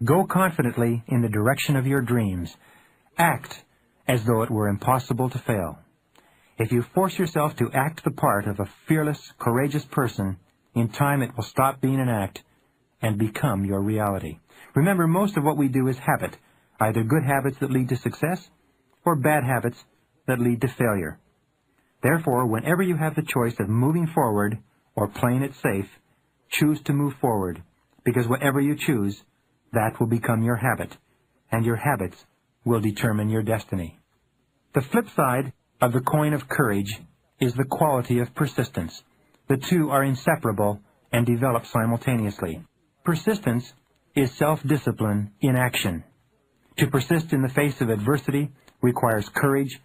Go confidently in the direction of your dreams. Act as though it were impossible to fail. If you force yourself to act the part of a fearless, courageous person, in time it will stop being an act and become your reality. Remember, most of what we do is habit, either good habits that lead to success or bad habits that lead to failure. Therefore, whenever you have the choice of moving forward or playing it safe, choose to move forward, because whatever you choose, that will become your habit, and your habits will determine your destiny. The flip side of the coin of courage is the quality of persistence. The two are inseparable and develop simultaneously. Persistence is self-discipline in action. To persist in the face of adversity requires courage,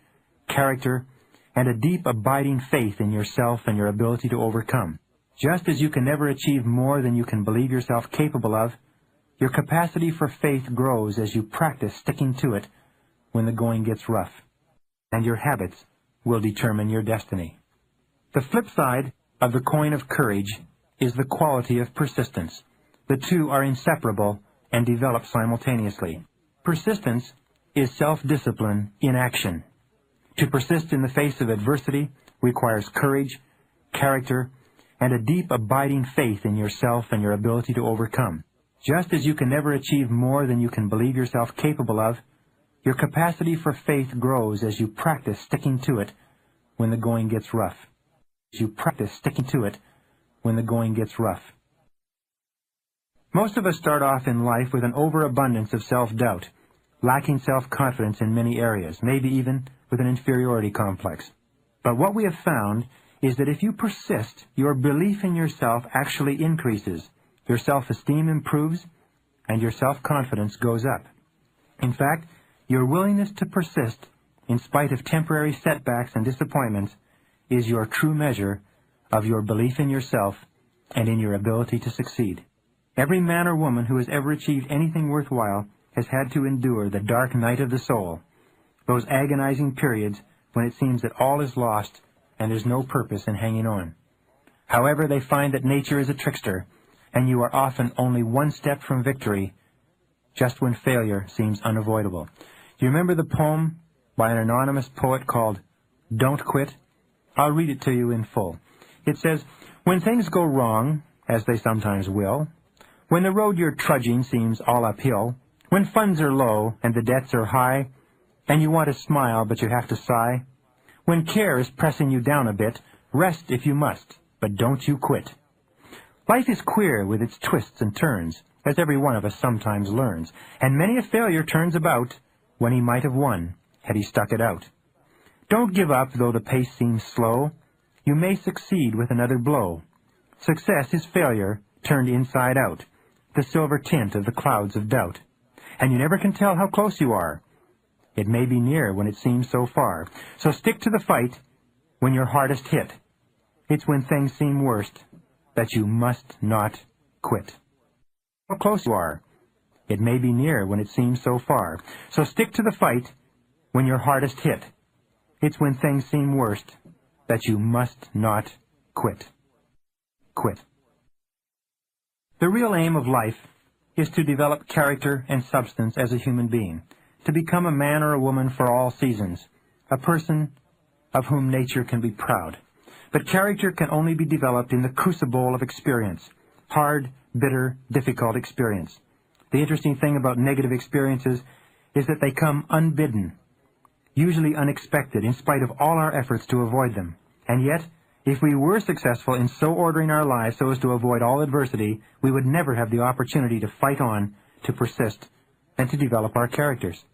character, and a deep, abiding faith in yourself and your ability to overcome. Just as you can never achieve more than you can believe yourself capable of, your capacity for faith grows as you practice sticking to it when the going gets rough, and your habits will determine your destiny. The flip side of the coin of courage is the quality of persistence. The two are inseparable and develop simultaneously. Persistence is self-discipline in action. To persist in the face of adversity requires courage, character, and a deep, abiding faith in yourself and your ability to overcome. Just as you can never achieve more than you can believe yourself capable of, your capacity for faith grows as you practice sticking to it when the going gets rough. You practice sticking to it when the going gets rough. Most of us start off in life with an overabundance of self-doubt, lacking self-confidence in many areas, maybe even with an inferiority complex. But what we have found is that if you persist, your belief in yourself actually increases, your self-esteem improves, and your self-confidence goes up. In fact, your willingness to persist, in spite of temporary setbacks and disappointments, is your true measure of your belief in yourself and in your ability to succeed. Every man or woman who has ever achieved anything worthwhile has had to endure the dark night of the soul, those agonizing periods when it seems that all is lost and there's no purpose in hanging on. However, they find that nature is a trickster, and you are often only one step from victory just when failure seems unavoidable. Do you remember the poem by an anonymous poet called "Don't Quit"? I'll read it to you in full. It says, "When things go wrong, as they sometimes will, when the road you're trudging seems all uphill, when funds are low and the debts are high, and you want to smile but you have to sigh, when care is pressing you down a bit, rest if you must, but don't you quit. Life is queer with its twists and turns, as every one of us sometimes learns, and many a failure turns about when he might have won had he stuck it out. Don't give up though the pace seems slow. You may succeed with another blow. Success is failure turned inside out, the silver tint of the clouds of doubt. And you never can tell how close you are. It may be near when it seems so far. So stick to the fight when you're hardest hit. It's when things seem worst that you must not quit. How close you are. It may be near when it seems so far. So stick to the fight when you're hardest hit. It's when things seem worst that you must not quit. Quit. The real aim of life is to develop character and substance as a human being, to become a man or a woman for all seasons, a person of whom nature can be proud. But character can only be developed in the crucible of experience, hard, bitter, difficult experience. The interesting thing about negative experiences is that they come unbidden, usually unexpected, in spite of all our efforts to avoid them. And yet, if we were successful in so ordering our lives so as to avoid all adversity, we would never have the opportunity to fight on, to persist, and to develop our characters.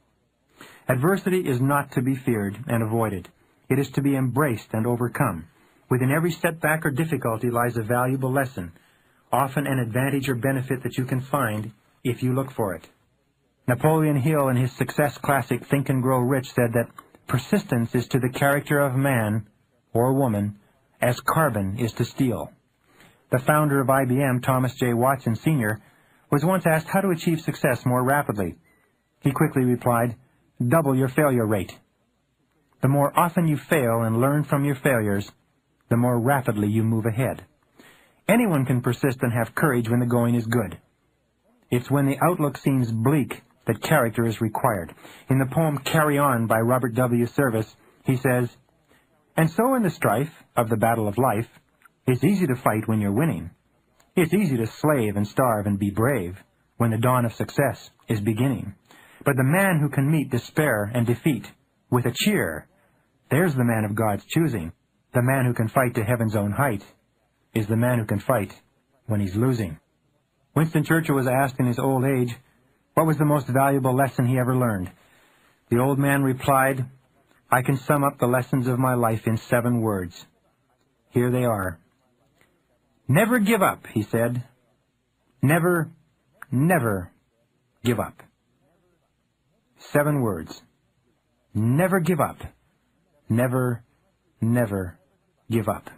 Adversity is not to be feared and avoided. It is to be embraced and overcome. Within every setback or difficulty lies a valuable lesson, often an advantage or benefit that you can find if you look for it. Napoleon Hill, in his success classic Think and Grow Rich, said that persistence is to the character of man or woman as carbon is to steel. The founder of IBM, Thomas J. Watson Sr., was once asked how to achieve success more rapidly. He quickly replied, "Double your failure rate." The more often you fail and learn from your failures, the more rapidly you move ahead. Anyone can persist and have courage when the going is good. It's when the outlook seems bleak that character is required. In the poem Carry On by Robert W. Service, he says, "And so in the strife of the battle of life, it's easy to fight when you're winning. It's easy to slave and starve and be brave when the dawn of success is beginning. But the man who can meet despair and defeat with a cheer, there's the man of God's choosing. The man who can fight to heaven's own height is the man who can fight when he's losing." Winston Churchill was asked in his old age what was the most valuable lesson he ever learned. The old man replied, "I can sum up the lessons of my life in 7 words. Here they are. Never give up," he said. Never, never give up. 7 words. Never give up. Never, never give up.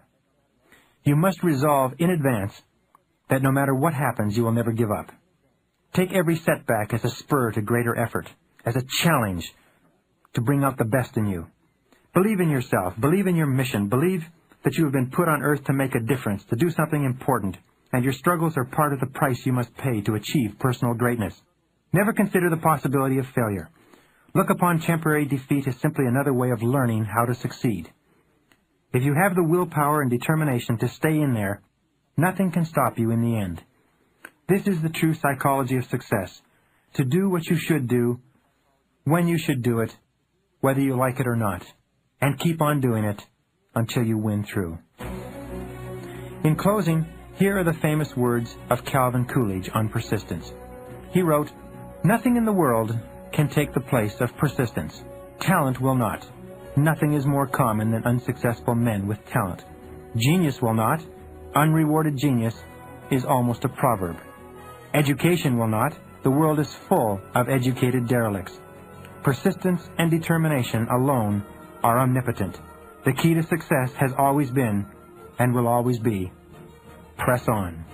You must resolve in advance that no matter what happens, you will never give up. Take every setback as a spur to greater effort, as a challenge to bring out the best in you. Believe in yourself. Believe in your mission. Believe that you have been put on earth to make a difference, to do something important, and your struggles are part of the price you must pay to achieve personal greatness. Never consider the possibility of failure. Look upon temporary defeat as simply another way of learning how to succeed. If you have the willpower and determination to stay in there, nothing can stop you in the end. This is the true psychology of success, to do what you should do, when you should do it, whether you like it or not, and keep on doing it until you win through. In closing, here are the famous words of Calvin Coolidge on persistence. He wrote, "Nothing in the world can take the place of persistence. Talent will not. Nothing is more common than unsuccessful men with talent. Genius will not. Unrewarded genius is almost a proverb. Education will not. The world is full of educated derelicts. Persistence and determination alone are omnipotent. The key to success has always been, and will always be, press on."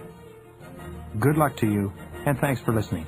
Good luck to you, and thanks for listening.